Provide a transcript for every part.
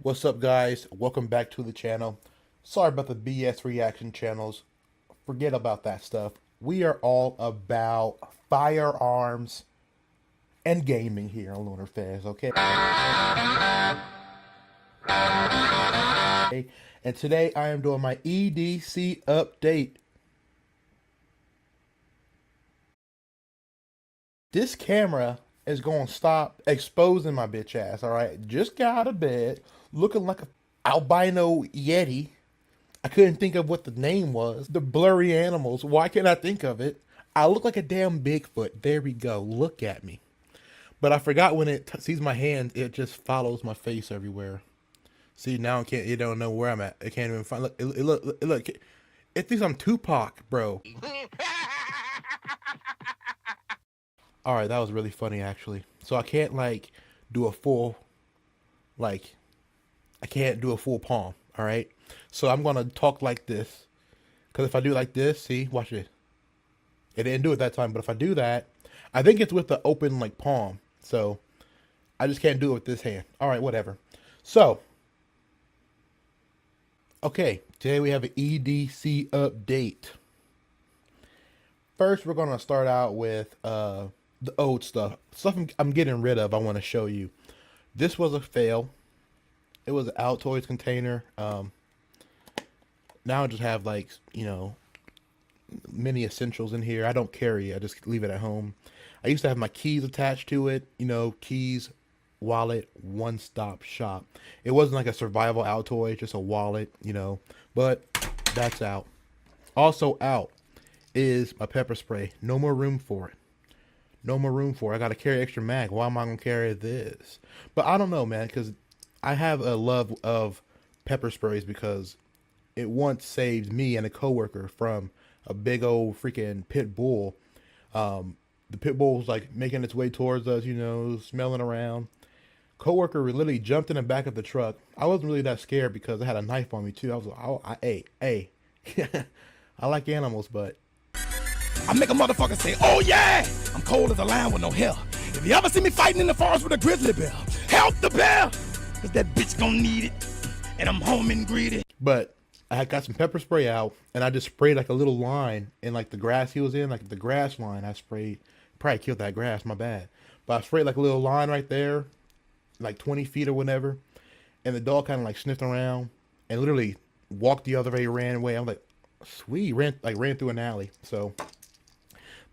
What's up, guys? Welcome back to the channel. Sorry about the BS reaction channels. Forget about that stuff. We are all about firearms and gaming here on Lunar Fairs, okay? And today I am doing my EDC update. This camera is going to stop exposing my bitch ass, alright? Just got out of bed looking like a albino yeti. I couldn't think of what the name was. The blurry animals. Why can't I think of it? I look like a damn Bigfoot. There we go. Look at me. But I forgot when it sees my hand, it just follows my face everywhere. See, now it can't. You don't know where I'm at. It can't even find. Look, look. It thinks I'm Tupac, bro. All right, that was really funny actually. So I can't like do a full, like, I can't do a full palm. All right. So I'm gonna talk like this, because if I do like this, see, watch it. It didn't do it that time, but if I do that, I think it's with the open like palm. So I just can't do it with this hand. All right, whatever. So, okay, today we have an EDC update. First, we're gonna start out with the old stuff. Stuff I'm getting rid of. I want to show you. This was a fail. It was an Altoids container. Now I just have like, many essentials in here. I don't carry it. I just leave it at home. I used to have my keys attached to it. Keys, wallet, one-stop shop. It wasn't like a survival Altoid, just a wallet, But that's out. Also out is my pepper spray. No more room for it. No more room for it. I got to carry extra mag. Why am I going to carry this? But I don't know, man, because I have a love of pepper sprays because it once saved me and a coworker from a big old freaking pit bull. The pit bull was like making its way towards us, smelling around. Coworker literally jumped in the back of the truck. I wasn't really that scared because I had a knife on me too. I was like, hey, I like animals, but I make a motherfucker say, oh yeah, I'm cold as a lion with no hair. If you ever see me fighting in the forest with a grizzly bear, help the bear, cause that bitch gonna need it, and I'm home and greedy. But I had got some pepper spray out, and I just sprayed like a little line in like the grass he was in, like the grass line. I sprayed, probably killed that grass, my bad. But I sprayed like a little line right there, like 20 feet or whatever, and the dog kind of like sniffed around and literally walked the other way, ran away. I'm like, sweet, ran through an alley. So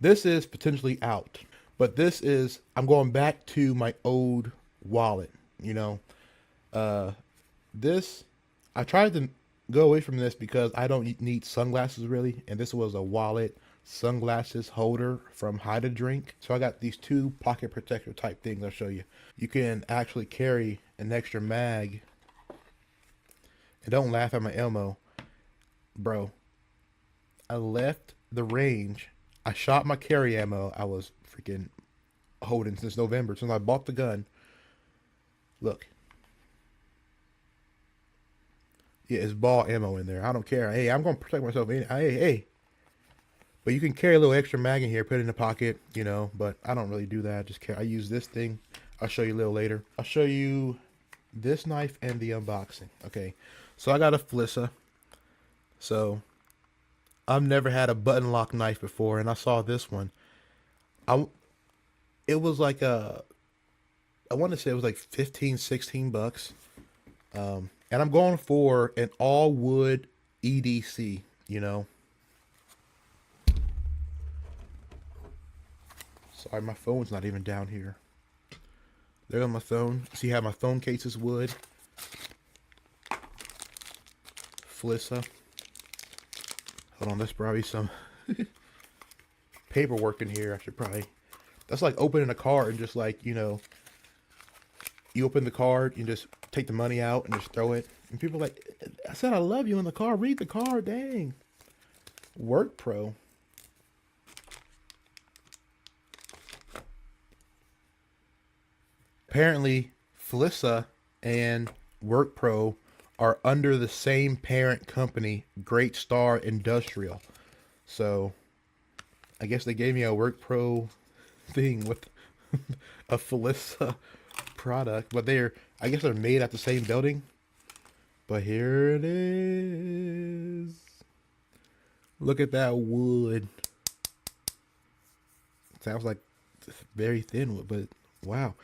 this is potentially out, but I'm going back to my old wallet. This, I tried to go away from this because I don't need sunglasses really, and this was a wallet sunglasses holder from Hide a Drink. So I got these two pocket protector type things. I'll show you. You can actually carry an extra mag. And don't laugh at my ammo, bro. I left the range. I shot my carry ammo I was freaking holding since November, since I bought the gun. Look. Yeah, it's ball ammo in there. I don't care. Hey, I'm going to protect myself. Hey. But you can carry a little extra mag in here, put it in the pocket, but I don't really do that. I use this thing. I'll show you a little later. I'll show you this knife and the unboxing. Okay, so I got a Flissa. So I've never had a button lock knife before, and I saw this one. It was like I want to say it was like 15, 16 bucks. And I'm going for an all wood EDC, Sorry, my phone's not even down here. There's my phone. See how my phone case is wood. Flissa. Hold on, there's probably some paperwork in here. I should probably... That's like opening a card and just like, you open the card, you just take the money out and just throw it. And people are like, I said I love you in the car. Read the card, dang. Work Pro. Apparently, Flissa and Work Pro are under the same parent company, Great Star Industrial. So, I guess they gave me a Work Pro thing with a Flissa product, but I guess they're made at the same building. But here it is. Look at that wood. Sounds like very thin wood, but wow.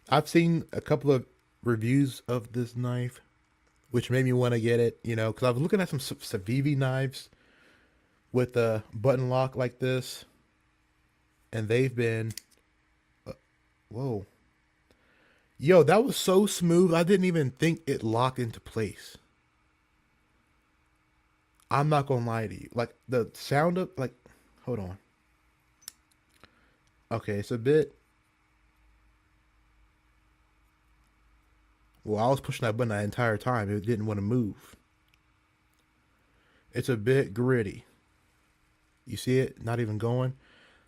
I've seen a couple of reviews of this knife, which made me want to get it, you know, because I was looking at some Civivi knives with a button lock like this, and they've been, whoa. Yo, that was so smooth, I didn't even think it locked into place. I'm not gonna lie to you. Like, the sound of, like, hold on. Okay, it's a bit. Well, I was pushing that button the entire time. It didn't want to move. It's a bit gritty. You see it? Not even going.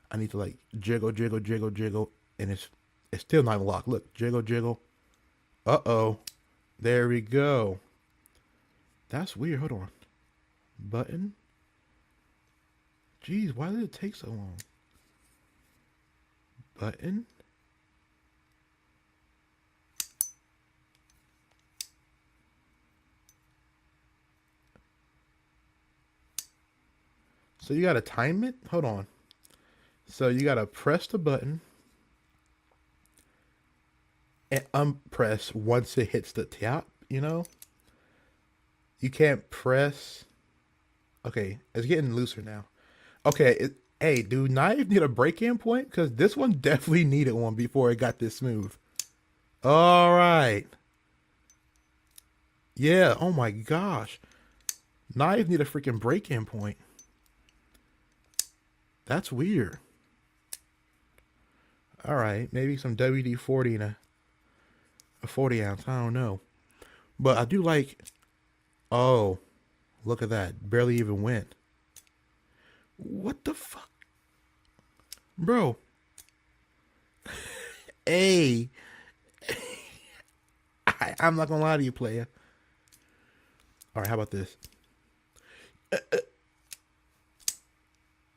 I need to like jiggle, jiggle, jiggle, jiggle, and it's still not locked. Look, jiggle, jiggle. Uh-oh. There we go. That's weird. Hold on. Button. Jeez, why did it take so long? Button. So you gotta time it? Hold on. So you gotta press the button and unpress once it hits the top, you know? You can't press. Okay, it's getting looser now. Okay, hey, do knives need a break-in point? Because this one definitely needed one before it got this smooth. All right. Yeah, oh my gosh. Knives need a freaking break-in point. That's weird. All right, maybe some WD-40 and a 40 ounce. I don't know. But I do like, oh, look at that. Barely even went. What the fuck? Bro. Hey. I'm not gonna lie to you, player. All right, how about this?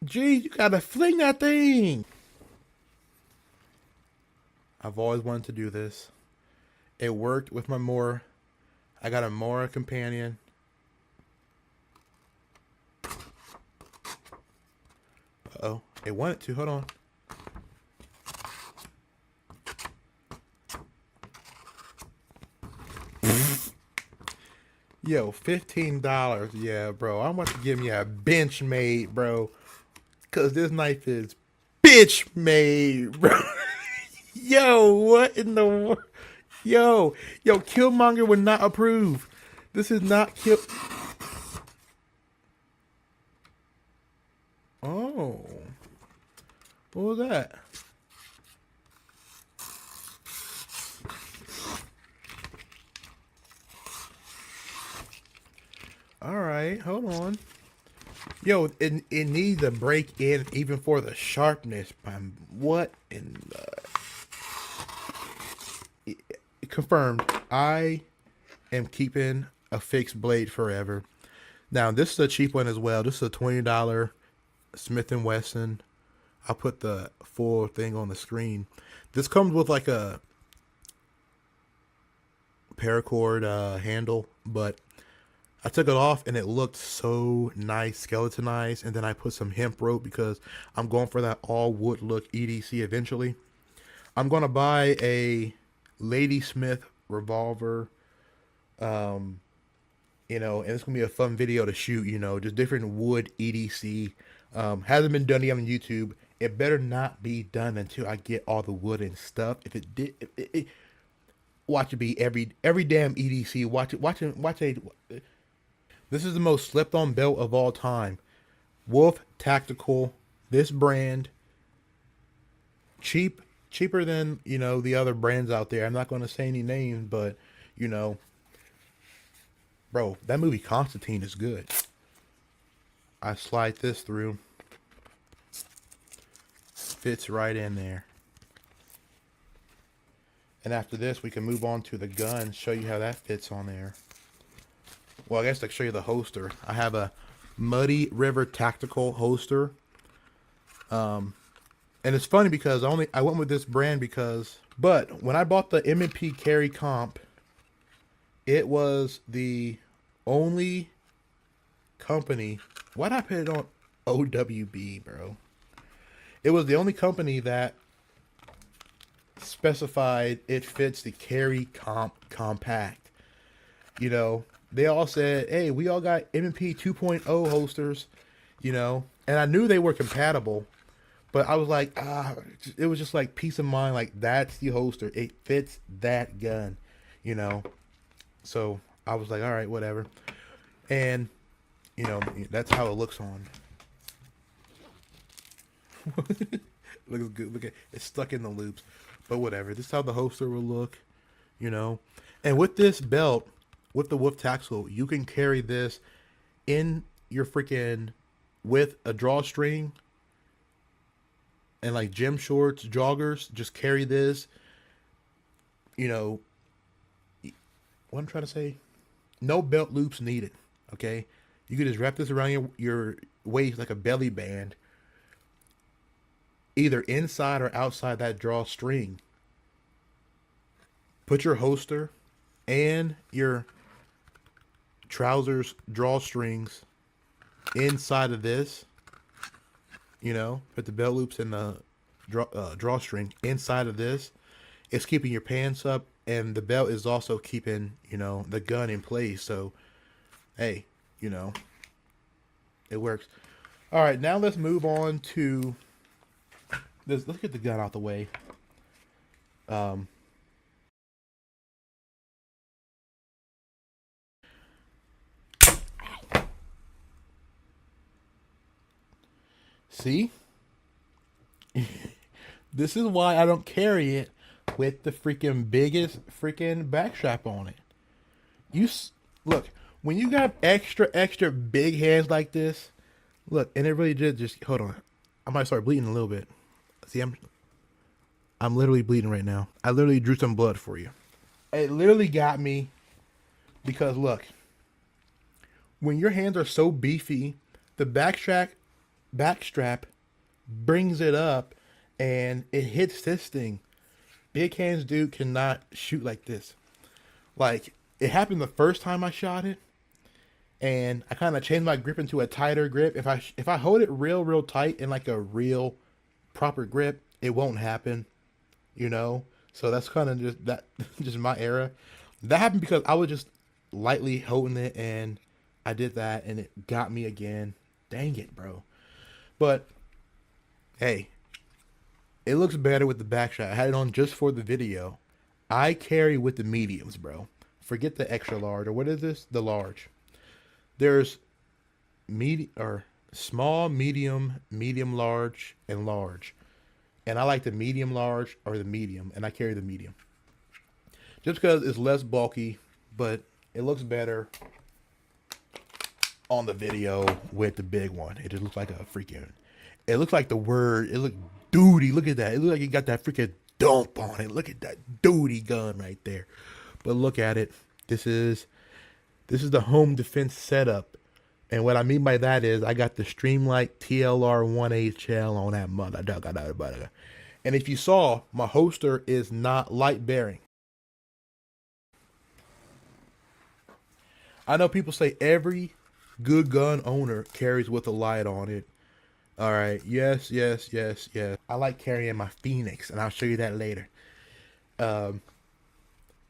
Gee, you gotta fling that thing. I've always wanted to do this. It worked with my Mora. I got a Mora companion. Uh-oh. It wanted to. Hold on. Yo, $15. Yeah, bro. I'm about to give me a bench made, bro. Because this knife is bitch made, bro. Yo, what in the world? Yo, Killmonger would not approve. This is not kill. Oh. What was that? All right, hold on. Yo, it needs a break in even for the sharpness. What in the... Confirmed. I am keeping a fixed blade forever. Now, this is a cheap one as well. This is a $20 Smith & Wesson. I'll put the full thing on the screen. This comes with like a paracord handle, but I took it off and it looked so nice, skeletonized. And then I put some hemp rope because I'm going for that all wood look EDC eventually. I'm going to buy a Ladysmith revolver, you know, and it's going to be a fun video to shoot, you know, just different wood EDC. Hasn't been done yet on YouTube. It better not be done until I get all the wood and stuff. If it did, watch it be every damn EDC. Watch it. This is the most slept on belt of all time. Wolf Tactical. This brand. Cheaper than, you know, the other brands out there. I'm not going to say any names, but, you know, bro, that movie Constantine is good. I slide this through. Fits right in there. And after this, we can move on to the gun, show you how that fits on there. Well, I guess I can show you the holster. I have a Muddy River Tactical holster. And it's funny because I went with this brand because, but when I bought the M&P Carry Comp, it was the only company. Why'd I put it on OWB, bro? It was the only company that specified it fits the carry compact. You know, they all said, hey, we all got M&P 2.0 holsters, you know, and I knew they were compatible, but I was like, it was just like peace of mind. Like, that's the holster. It fits that gun, you know? So I was like, all right, whatever. And, you know, that's how it looks on. Looks good. Look at it's stuck in the loops, but whatever. This is how the holster will look, you know. And with this belt, with the Wolf Taxel, you can carry this in your freaking with a drawstring and like gym shorts, joggers. Just carry this. You know, what I'm trying to say, no belt loops needed. Okay, you can just wrap this around your waist like a belly band, either inside or outside that drawstring. Put your holster and your trousers drawstrings inside of this. You know, put the belt loops and the drawstring inside of this. It's keeping your pants up, and the belt is also keeping, you know, the gun in place. So, hey, you know, it works. All right, now let's move on to this. Let's get the gun out the way. See? This is why I don't carry it with the freaking biggest freaking backstrap on it. Look, when you got extra big hands like this, look, and it really did just, hold on. I might start bleeding a little bit. See, I'm literally bleeding right now. I literally drew some blood for you. It literally got me because look, when your hands are so beefy, the backstrap brings it up and it hits this thing. Big hands dude cannot shoot like this. Like, it happened the first time I shot it, and I kind of changed my grip into a tighter grip. If I hold it real tight in like a real proper grip, it won't happen, you know. So that's kind of just my error. That happened because I was just lightly holding it, and I did that, and it got me again. Dang it, bro. But hey, it looks better with the back shot. I had it on just for the video. I carry with the mediums, bro. Forget the extra large, or what is this? The large. There's small, medium, large, and large. And I like the medium large or the medium, and I carry the medium. Just because it's less bulky, but it looks better on the video with the big one. It just looks like it looks like the word, it looked duty. Look at that. It looks like it got that freaking dump on it. Look at that duty gun right there. But look at it. This is the home defense setup. And what I mean by that is I got the Streamlight TLR 1HL on that mother. And if you saw, my holster is not light bearing. I know people say every good gun owner carries with a light on it. All right. Yes. I like carrying my Phoenix, and I'll show you that later.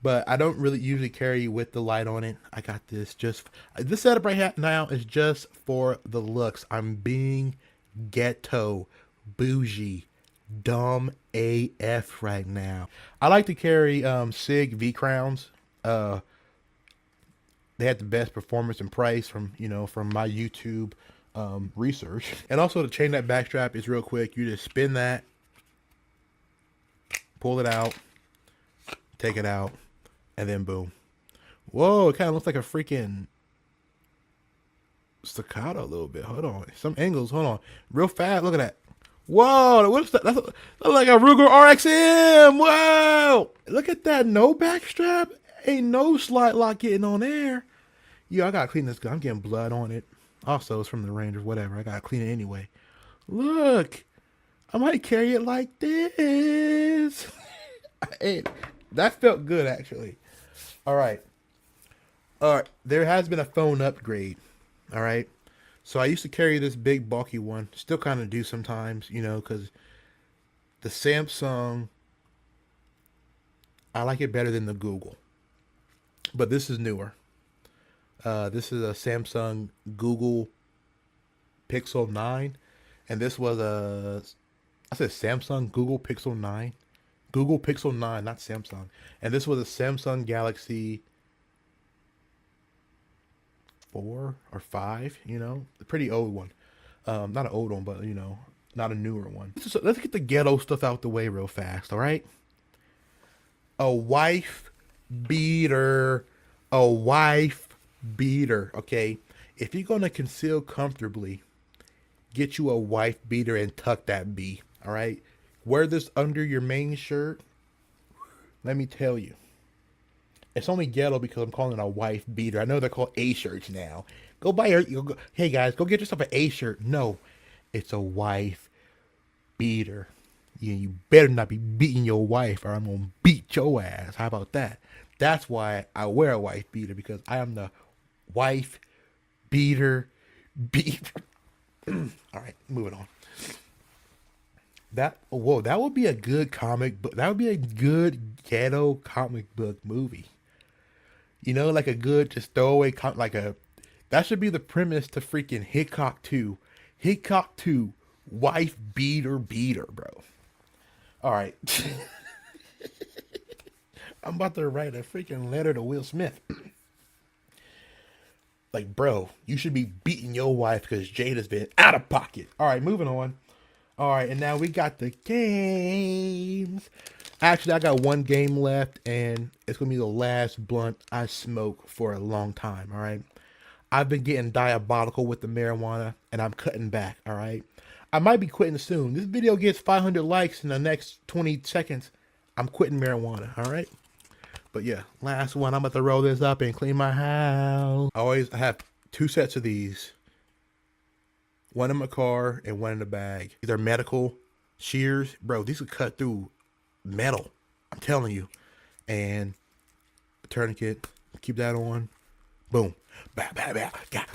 But I don't really usually carry with the light on it. I got this this setup right now is just for the looks. I'm being ghetto, bougie, dumb AF right now. I like to carry SIG V crowns. They had the best performance and price from my YouTube research. And also to change that backstrap is real quick. You just spin that, pull it out, take it out, and then boom. Whoa, it kind of looks like a freaking staccato a little bit. Hold on. Some angles. Hold on. Real fast. Look at that. Whoa. What's that? That's like a Ruger RXM. Whoa. Look at that. No backstrap. Ain't no slide lock getting on there. Yeah, I gotta clean this gun. I'm getting blood on it. Also, it's from the range or whatever. I gotta clean it anyway. Look. I might carry it like this. Hey, that felt good, actually. All right. All right, there has been a phone upgrade. All right. So I used to carry this big bulky one. Still kind of do sometimes, because the Samsung, I like it better than the Google. But this is newer. This is a Samsung Google Pixel 9. And this was I said Samsung Google Pixel 9. Google Pixel 9, not Samsung. And this was a Samsung Galaxy 4 or 5, a pretty old one. Not an old one, but not a newer one. Let's get the ghetto stuff out the way real fast, all right? A wife beater, a wife beater. Okay, if you're gonna conceal comfortably, get you a wife beater and tuck that B. All right, wear this under your main shirt. Let me tell you, it's only ghetto because I'm calling it a wife beater. I know they're called A shirts now. Go buy your. Hey guys, go get yourself an A shirt. No, it's a wife beater. You better not be beating your wife, or I'm gonna beat your ass. How about that? That's why I wear a wife beater, because I am the wife beater. All right, moving on. That would be a good comic book. That would be a good ghetto comic book movie. Like a good just throwaway like a. That should be the premise to freaking Hickok 2. Hickok 2, wife beater, bro. All right. I'm about to write a freaking letter to Will Smith. Like, bro, you should be beating your wife because Jada's been out of pocket. All right, moving on. All right, and now we got the games. Actually, I got one game left, and it's going to be the last blunt I smoke for a long time, all right? I've been getting diabolical with the marijuana, and I'm cutting back, all right? I might be quitting soon. This video gets 500 likes in the next 20 seconds. I'm quitting marijuana, all right? But yeah, last one. I'm about to roll this up and clean my house. I have 2 sets of these. One in my car and one in the bag. These are medical shears. Bro, these will cut through metal. I'm telling you. And a tourniquet. Keep that on. Boom. Bow, bow, bow.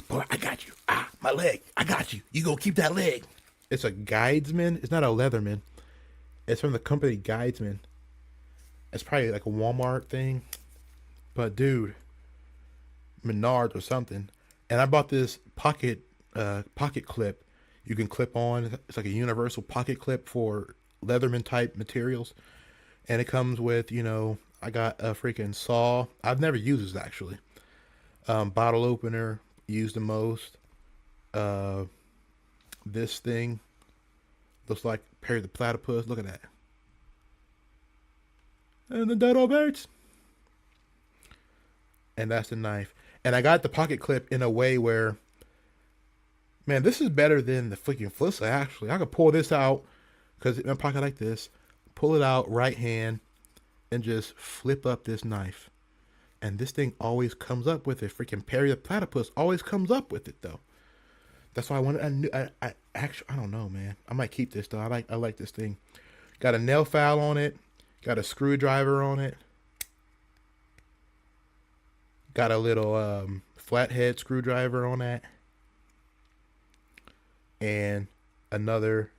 Boy, I got you. My leg. I got you. You go keep that leg. It's a Guidesman. It's not a Leatherman. It's from the company Guidesman. It's probably like a Walmart thing. But dude, Menards or something. And I bought this pocket clip you can clip on. It's like a universal pocket clip for Leatherman type materials. And it comes with, I got a freaking saw. I've never used this actually. Bottle opener, used the most. This thing looks like Perry the Platypus. Look at that. And the dead old birds. And that's the knife. And I got the pocket clip in a way where, man, this is better than the freaking Flissa, actually. I could pull this out, because in a pocket like this, pull it out right hand, and just flip up this knife. And this thing always comes up with it. Freaking Perry the Platypus always comes up with it, though. That's why I actually, I don't know, man. I might keep this, though. I like this thing. Got a nail file on it. Got a screwdriver on it. Got a little flathead screwdriver on that. And another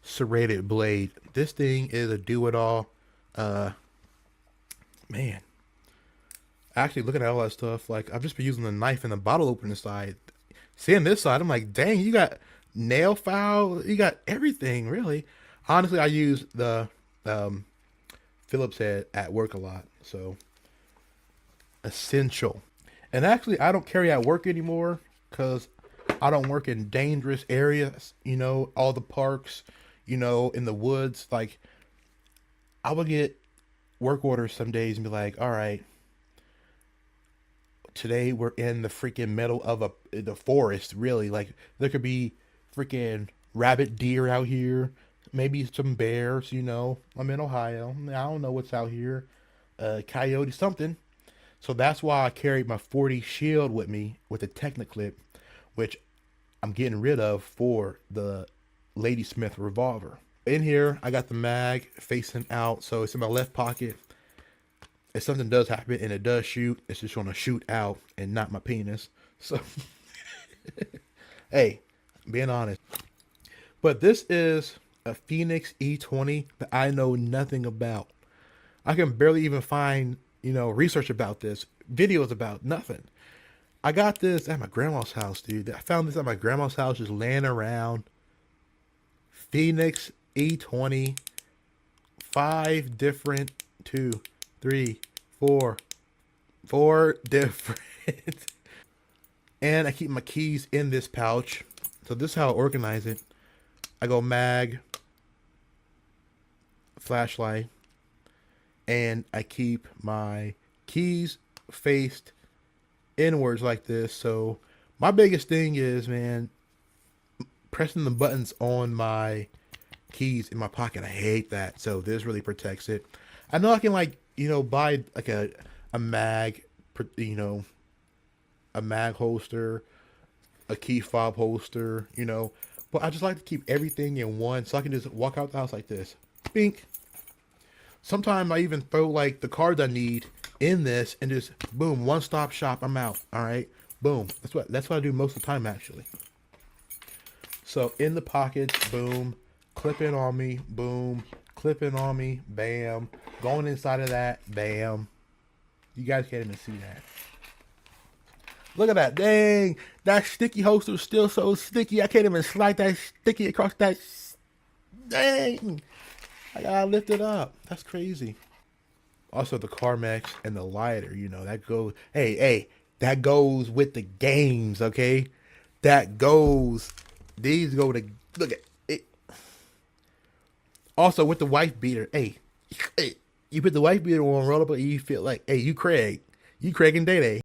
serrated blade. This thing is a do-it-all. Man. Actually, looking at all that stuff, like, I've just been using the knife and the bottle opener side. Seeing this side, I'm like, dang, you got nail file. You got everything, really. Honestly, I use the Phillips head at work a lot. So, essential. And actually, I don't carry at work anymore because I don't work in dangerous areas, all the parks, in the woods. Like, I would get work orders some days and be like, all right, today we're in the freaking middle of the forest, really. Like, there could be freaking rabbit deer out here, maybe some bears, I'm in Ohio. I don't know what's out here. Coyote, something. So that's why I carried my 40 shield with me with a Techniclip, which I'm getting rid of for the Ladysmith revolver. In here, I got the mag facing out, so it's in my left pocket. if something does happen and it does shoot, it's just gonna shoot out and not my penis. So, hey, being honest. But this is a Phoenix E20 that I know nothing about. I can barely even find, research about this, videos about nothing. I got this at my grandma's house, dude. I found this at my grandma's house just laying around. Phoenix E20, 5 different, 2, 3, 4 different. And I keep my keys in this pouch. So this is how I organize it. I go mag, flashlight, and I keep my keys faced inwards like this. So my biggest thing is, man, pressing the buttons on my keys in my pocket. I hate that. So this really protects it. I know I can buy like a mag, a mag holster, a key fob holster, but I just like to keep everything in one so I can just walk out the house like this. Bink. Sometimes I even throw like the cards I need in this and just boom, one stop shop. I'm out. All right. Boom. That's what I do most of the time actually. So in the pockets, boom, clipping on me, boom, clipping on me, bam, going inside of that, bam. You guys can't even see that. Look at that. Dang. That sticky holster is still so sticky. I can't even slide that sticky across that. Dang. I gotta lift it up. That's crazy. Also the Carmex and the lighter, that goes. Hey, that goes with the games, okay? That goes. These go to. Look at it. Also with the wife beater. Hey, you put the wife beater on, roll up, and you feel like, hey, you Craig and Day Day.